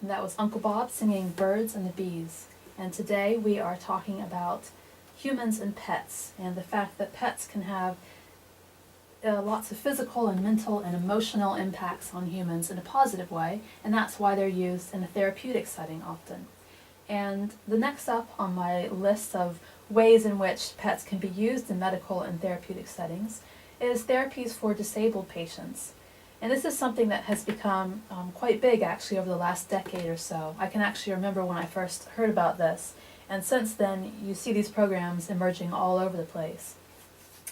And that was Uncle Bob singing Birds and the Bees. And today we are talking about humans and pets, and the fact that pets can have lots of physical and mental and emotional impacts on humans in a positive way, and that's why they're used in a therapeutic setting often. And the next up on my list of ways in which pets can be used in medical and therapeutic settings is therapies for disabled patients. And this is something that has become quite big actually over the last decade or so. I can actually remember when I first heard about this, and since then you see these programs emerging all over the place.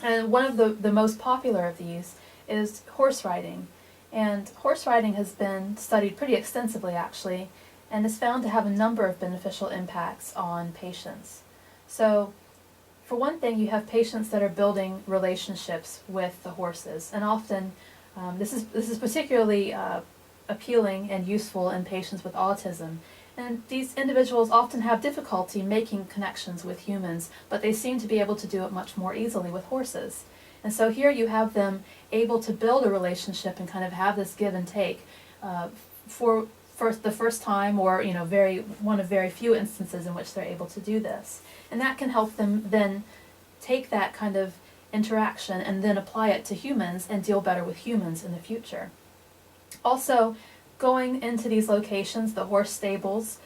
And one of the most popular of these is horse riding. And horse riding has been studied pretty extensively actually, and is found to have a number of beneficial impacts on patients. So, for one thing, you have patients that are building relationships with the horses, and often this is particularly appealing and useful in patients with autism. And these individuals often have difficulty making connections with humans, but they seem to be able to do it much more easily with horses. And so here you have them able to build a relationship and kind of have this give and take for the first time, or one of very few instances in which they're able to do this. And that can help them then take that kind of interaction and then apply it to humans and deal better with humans in the future. Also, going into these locations, the horse stables,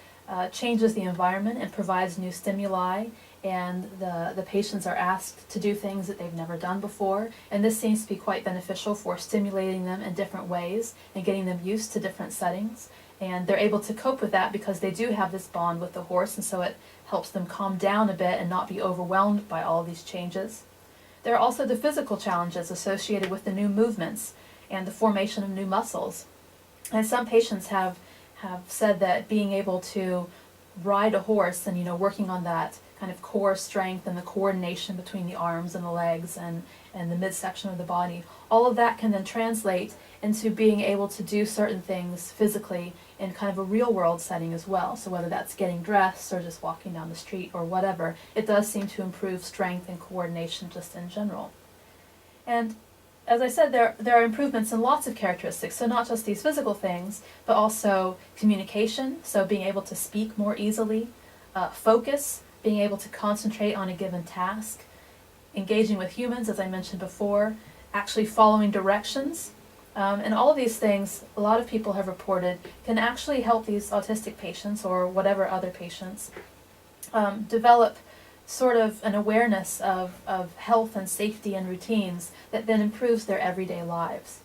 changes the environment and provides new stimuli, and the patients are asked to do things that they've never done before, and this seems to be quite beneficial for stimulating them in different ways and getting them used to different settings. And they're able to cope with that because they do have this bond with the horse, and so it helps them calm down a bit and not be overwhelmed by all these changes. There are also the physical challenges associated with the new movements and the formation of new muscles. And some patients have said that being able to ride a horse and working on that kind of core strength and the coordination between the arms and the legs and the midsection of the body, all of that can then translate into being able to do certain things physically in kind of a real world setting as well. So whether that's getting dressed or just walking down the street or whatever, it does seem to improve strength and coordination just in general. And as I said, there are improvements in lots of characteristics, so not just these physical things, but also communication, so being able to speak more easily, focus, being able to concentrate on a given task, engaging with humans, as I mentioned before, actually following directions, and all of these things, a lot of people have reported, can actually help these autistic patients or whatever other patients develop sort of an awareness of health and safety and routines that then improves their everyday lives.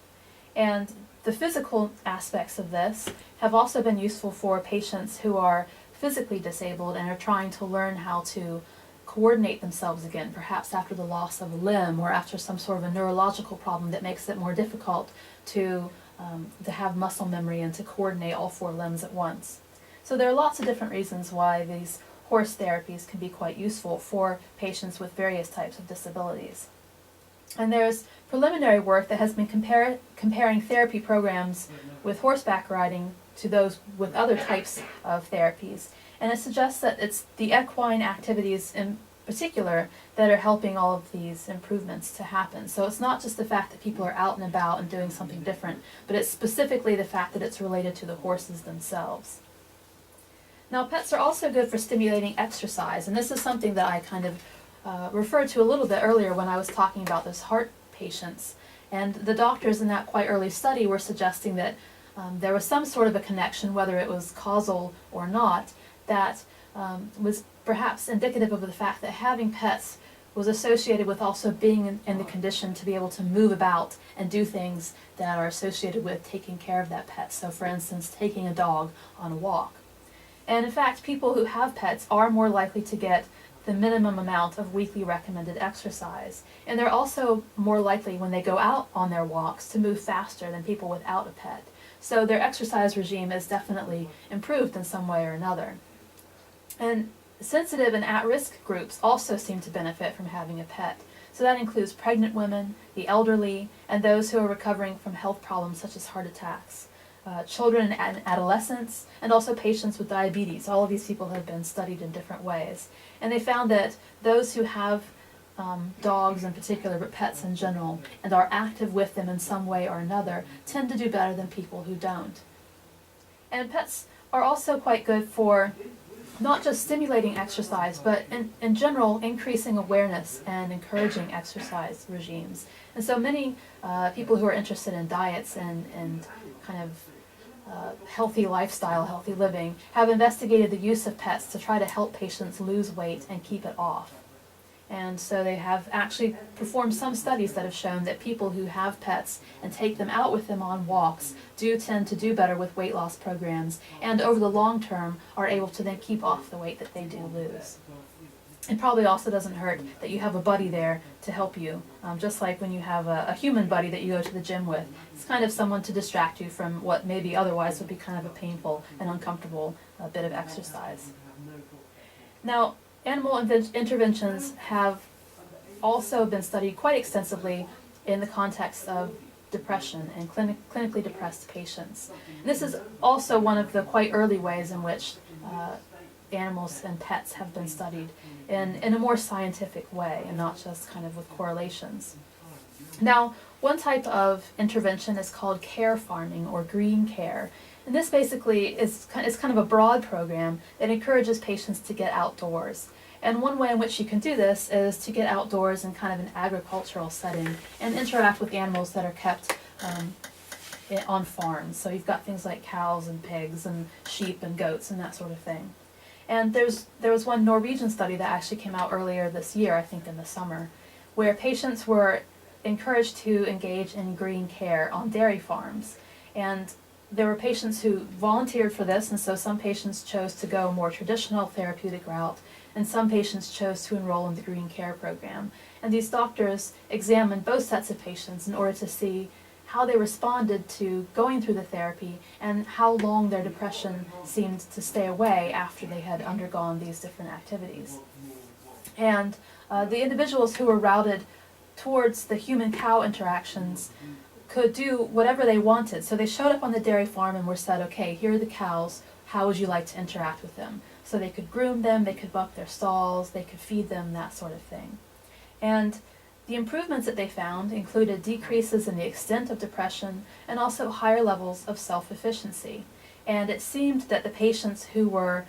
And the physical aspects of this have also been useful for patients who are physically disabled and are trying to learn how to coordinate themselves again, perhaps after the loss of a limb or after some sort of a neurological problem that makes it more difficult to have muscle memory and to coordinate all four limbs at once. So there are lots of different reasons why these horse therapies can be quite useful for patients with various types of disabilities. And there's preliminary work that has been comparing therapy programs with horseback riding to those with other types of therapies. And it suggests that it's the equine activities in particular that are helping all of these improvements to happen. So it's not just the fact that people are out and about and doing something different, but it's specifically the fact that it's related to the horses themselves. Now, pets are also good for stimulating exercise, and this is something that I kind of referred to a little bit earlier when I was talking about those heart patients. And the doctors in that quite early study were suggesting that there was some sort of a connection, whether it was causal or not, that was perhaps indicative of the fact that having pets was associated with also being in the condition to be able to move about and do things that are associated with taking care of that pet. So for instance, taking a dog on a walk. And in fact, people who have pets are more likely to get the minimum amount of weekly recommended exercise. And they're also more likely, when they go out on their walks, to move faster than people without a pet. So their exercise regime is definitely improved in some way or another. And sensitive and at-risk groups also seem to benefit from having a pet. So that includes pregnant women, the elderly, and those who are recovering from health problems such as heart attacks. Children and adolescents, and also patients with diabetes. All of these people have been studied in different ways. And they found that those who have dogs in particular, but pets in general, and are active with them in some way or another, tend to do better than people who don't. And pets are also quite good for not just stimulating exercise, but in general increasing awareness and encouraging exercise regimes. And so many people who are interested in diets and kind of healthy lifestyle, healthy living, have investigated the use of pets to try to help patients lose weight and keep it off. And so they have actually performed some studies that have shown that people who have pets and take them out with them on walks do tend to do better with weight loss programs, and over the long term are able to then keep off the weight that they do lose. It probably also doesn't hurt that you have a buddy there to help you, just like when you have a human buddy that you go to the gym with. It's kind of someone to distract you from what maybe otherwise would be kind of a painful and uncomfortable bit of exercise. Now, animal interventions have also been studied quite extensively in the context of depression and clinically depressed patients. And this is also one of the quite early ways in which animals and pets have been studied in a more scientific way and not just kind of with correlations. Now, one type of intervention is called care farming or green care. And this basically is kind of a broad program that encourages patients to get outdoors. And one way in which you can do this is to get outdoors in kind of an agricultural setting and interact with animals that are kept on farms. So you've got things like cows and pigs and sheep and goats and that sort of thing. And there was one Norwegian study that actually came out earlier this year, I think in the summer, where patients were encouraged to engage in green care on dairy farms. And there were patients who volunteered for this, and so some patients chose to go a more traditional therapeutic route, and some patients chose to enroll in the green care program. And these doctors examined both sets of patients in order to see how they responded to going through the therapy and how long their depression seemed to stay away after they had undergone these different activities. And the individuals who were routed towards the human-cow interactions could do whatever they wanted. So they showed up on the dairy farm and were said, okay, here are the cows, how would you like to interact with them? So they could groom them, they could buck their stalls, they could feed them, that sort of thing. And the improvements that they found included decreases in the extent of depression and also higher levels of self-efficiency. And it seemed that the patients who were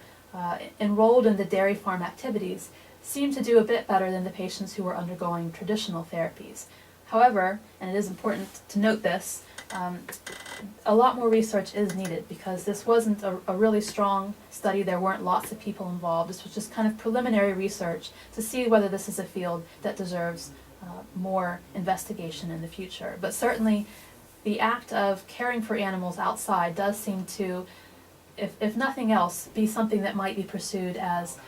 enrolled in the dairy farm activities seemed to do a bit better than the patients who were undergoing traditional therapies. However, and it is important to note this, a lot more research is needed because this wasn't a really strong study. There weren't lots of people involved. This was just kind of preliminary research to see whether this is a field that deserves more investigation in the future. But certainly the act of caring for animals outside does seem to, if nothing else, be something that might be pursued as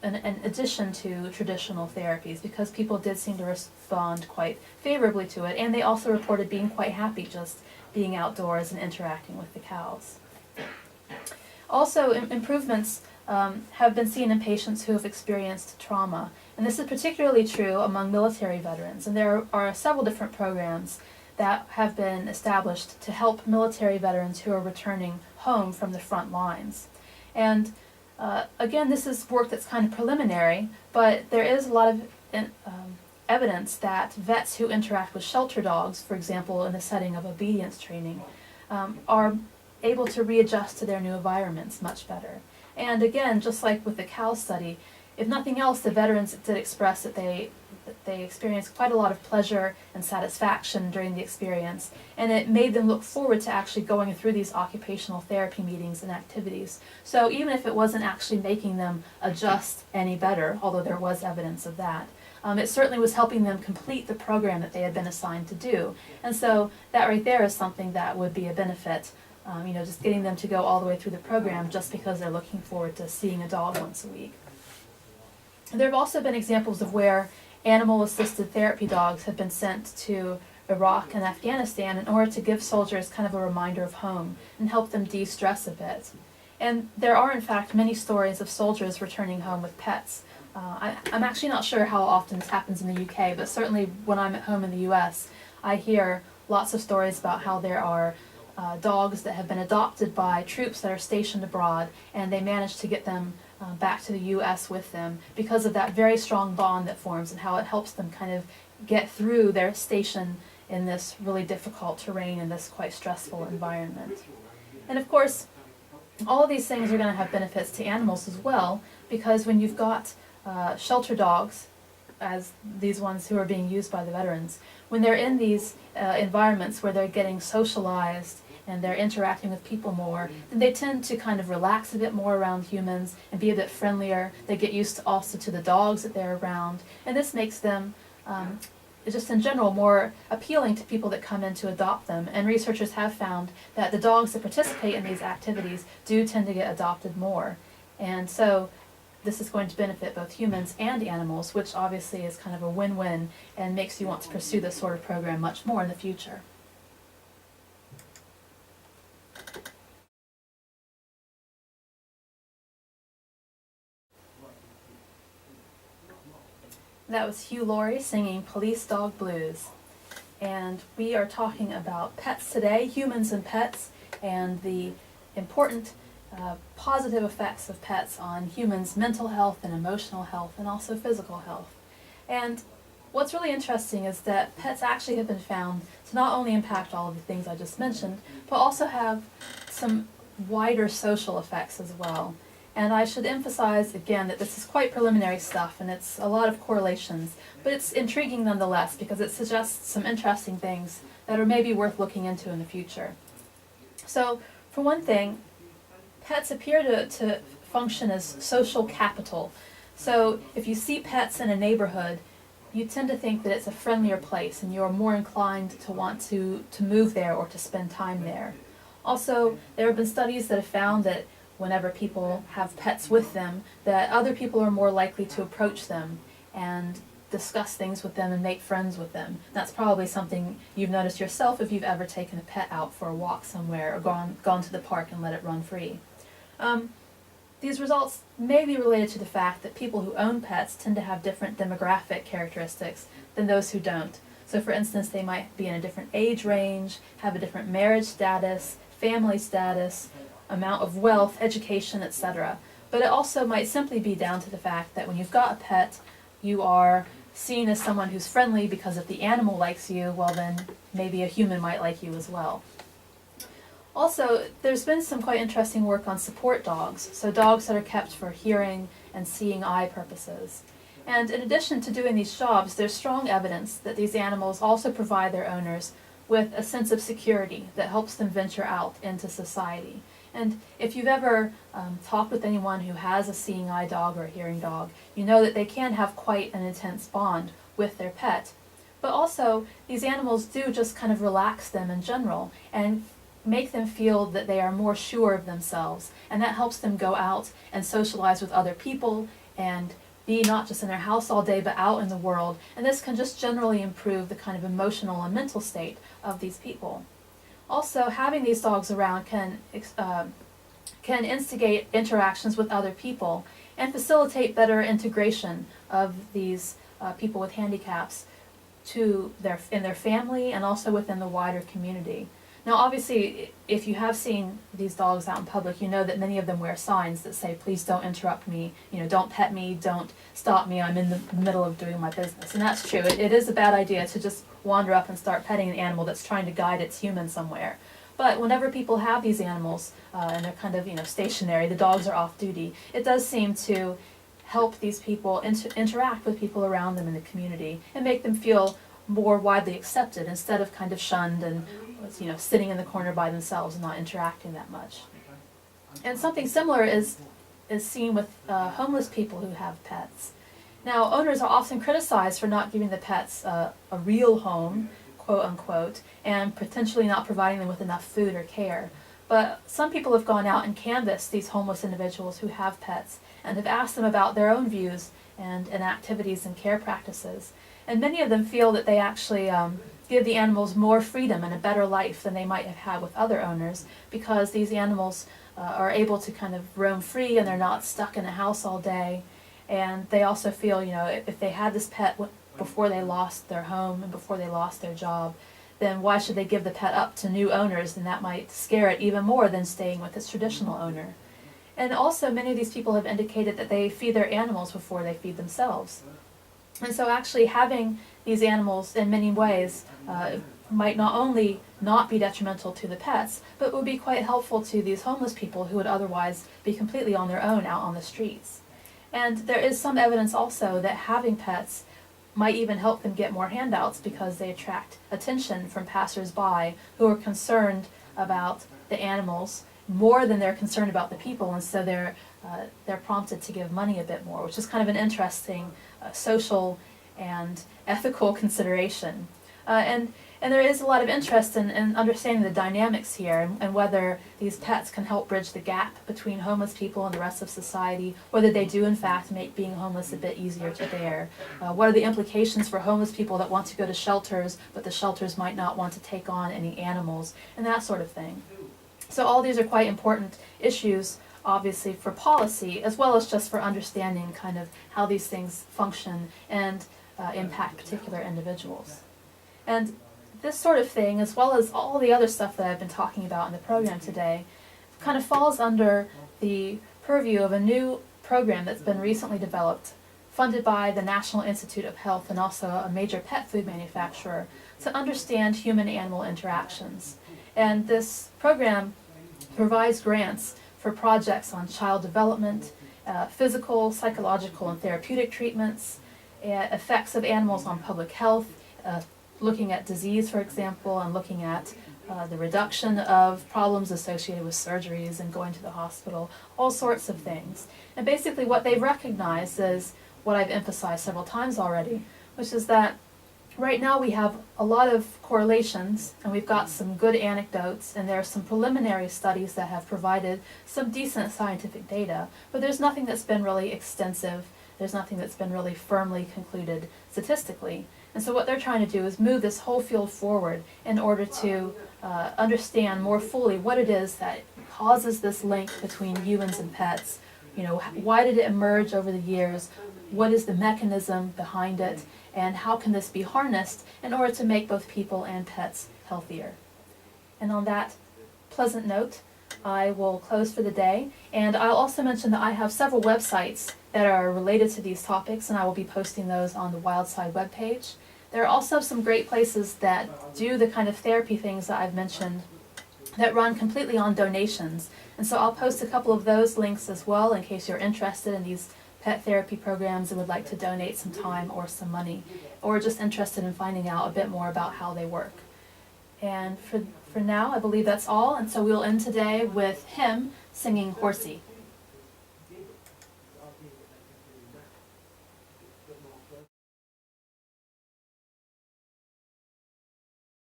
an addition to traditional therapies, because people did seem to respond quite favorably to it, and they also reported being quite happy just being outdoors and interacting with the cows. Also, improvements have been seen in patients who have experienced trauma, and this is particularly true among military veterans, and there are several different programs that have been established to help military veterans who are returning home from the front lines. And again, this is work that's kind of preliminary, but there is a lot of evidence that vets who interact with shelter dogs, for example, in the setting of obedience training, are able to readjust to their new environments much better. And again, just like with the cow study, if nothing else, the veterans did express that they experienced quite a lot of pleasure and satisfaction during the experience, and it made them look forward to actually going through these occupational therapy meetings and activities. So even if it wasn't actually making them adjust any better, although there was evidence of that, it certainly was helping them complete the program that they had been assigned to do. And so that right there is something that would be a benefit, just getting them to go all the way through the program just because they're looking forward to seeing a dog once a week. There have also been examples of where animal-assisted therapy dogs have been sent to Iraq and Afghanistan in order to give soldiers kind of a reminder of home and help them de-stress a bit. And there are, in fact, many stories of soldiers returning home with pets. I'm actually not sure how often this happens in the UK, but certainly when I'm at home in the US, I hear lots of stories about how there are dogs that have been adopted by troops that are stationed abroad, and they manage to get them back to the U.S. with them because of that very strong bond that forms and how it helps them kind of get through their station in this really difficult terrain and this quite stressful environment. And of course, All of these things are going to have benefits to animals as well, because when you've got shelter dogs, as these ones who are being used by the veterans, when they're in these environments where they're getting socialized and they're interacting with people more, then they tend to kind of relax a bit more around humans and be a bit friendlier. They get used to also to the dogs that they're around, and this makes them just in general more appealing to people that come in to adopt them. And researchers have found that the dogs that participate in these activities do tend to get adopted more. And so this is going to benefit both humans and animals, which obviously is kind of a win-win and makes you want to pursue this sort of program much more in the future. That was Hugh Laurie singing Police Dog Blues. And we are talking about pets today, humans and pets, and the important positive effects of pets on humans' mental health and emotional health and also physical health. And what's really interesting is that pets actually have been found to not only impact all of the things I just mentioned, but also have some wider social effects as well. And I should emphasize again that this is quite preliminary stuff and it's a lot of correlations, but it's intriguing nonetheless because it suggests some interesting things that are maybe worth looking into in the future. So, for one thing, pets appear to function as social capital. So if you see pets in a neighborhood, you tend to think that it's a friendlier place and you're more inclined to want to move there or to spend time there. Also, there have been studies that have found that whenever people have pets with them, that other people are more likely to approach them and discuss things with them and make friends with them. That's probably something you've noticed yourself if you've ever taken a pet out for a walk somewhere or gone to the park and let it run free. These results may be related to the fact that people who own pets tend to have different demographic characteristics than those who don't. So for instance, they might be in a different age range, have a different marriage status, family status, amount of wealth, education, etc. But it also might simply be down to the fact that when you've got a pet, you are seen as someone who's friendly because if the animal likes you, well then maybe a human might like you as well. Also, there's been some quite interesting work on support dogs, so dogs that are kept for hearing and seeing eye purposes. And in addition to doing these jobs, there's strong evidence that these animals also provide their owners with a sense of security that helps them venture out into society. And if you've ever talked with anyone who has a seeing eye dog or a hearing dog, you know that they can have quite an intense bond with their pet. But also, these animals do just kind of relax them in general and make them feel that they are more sure of themselves. And that helps them go out and socialize with other people and be not just in their house all day, but out in the world. And this can just generally improve the kind of emotional and mental state of these people. Also, having these dogs around can instigate interactions with other people and facilitate better integration of these people with handicaps in their family and also within the wider community. Now, obviously, if you have seen these dogs out in public, you know that many of them wear signs that say, "Please don't interrupt me, don't pet me, don't stop me, I'm in the middle of doing my business." And that's true. It is a bad idea to just wander up and start petting an animal that's trying to guide its human somewhere. But whenever people have these animals and they're kind of stationary, the dogs are off duty, it does seem to help these people interact with people around them in the community and make them feel more widely accepted instead of kind of shunned and sitting in the corner by themselves and not interacting that much. And something similar is seen with homeless people who have pets. Now, owners are often criticized for not giving the pets a real home, quote unquote, and potentially not providing them with enough food or care. But some people have gone out and canvassed these homeless individuals who have pets and have asked them about their own views and activities and care practices. And many of them feel that they actually give the animals more freedom and a better life than they might have had with other owners, because these animals are able to kind of roam free and they're not stuck in a house all day. And they also feel, if they had this pet before they lost their home and before they lost their job, then why should they give the pet up to new owners? And that might scare it even more than staying with its traditional owner. And also, many of these people have indicated that they feed their animals before they feed themselves. And so actually having these animals in many ways might not only not be detrimental to the pets, but would be quite helpful to these homeless people who would otherwise be completely on their own out on the streets. And there is some evidence also that having pets might even help them get more handouts because they attract attention from passers-by who are concerned about the animals more than they're concerned about the people, and so they're prompted to give money a bit more, which is kind of an interesting social and ethical consideration. And there is a lot of interest in understanding the dynamics here and whether these pets can help bridge the gap between homeless people and the rest of society, whether they do in fact make being homeless a bit easier to bear. What are the implications for homeless people that want to go to shelters, but the shelters might not want to take on any animals, and that sort of thing. So all these are quite important issues, obviously, for policy, as well as just for understanding kind of how these things function and impact particular individuals. And this sort of thing, as well as all the other stuff that I've been talking about in the program today, kind of falls under the purview of a new program that's been recently developed, funded by the National Institute of Health and also a major pet food manufacturer, to understand human-animal interactions. And this program provides grants for projects on child development, physical, psychological, and therapeutic treatments, effects of animals on public health, looking at disease, for example, and looking at the reduction of problems associated with surgeries and going to the hospital, all sorts of things. And basically what they've recognized is what I've emphasized several times already, which is that right now we have a lot of correlations, and we've got some good anecdotes, and there are some preliminary studies that have provided some decent scientific data, but there's nothing that's been really extensive, there's nothing that's been really firmly concluded statistically. And so what they're trying to do is move this whole field forward in order to understand more fully what it is that causes this link between humans and pets. You know, why did it emerge over the years? What is the mechanism behind it? And how can this be harnessed in order to make both people and pets healthier? And on that pleasant note, I will close for the day. And I'll also mention that I have several websites that are related to these topics, and I will be posting those on the Wildside webpage. There are also some great places that do the kind of therapy things that I've mentioned that run completely on donations. And so I'll post a couple of those links as well in case you're interested in these pet therapy programs and would like to donate some time or some money, or just interested in finding out a bit more about how they work. And for now, I believe that's all, and so we'll end today with him singing Horsey.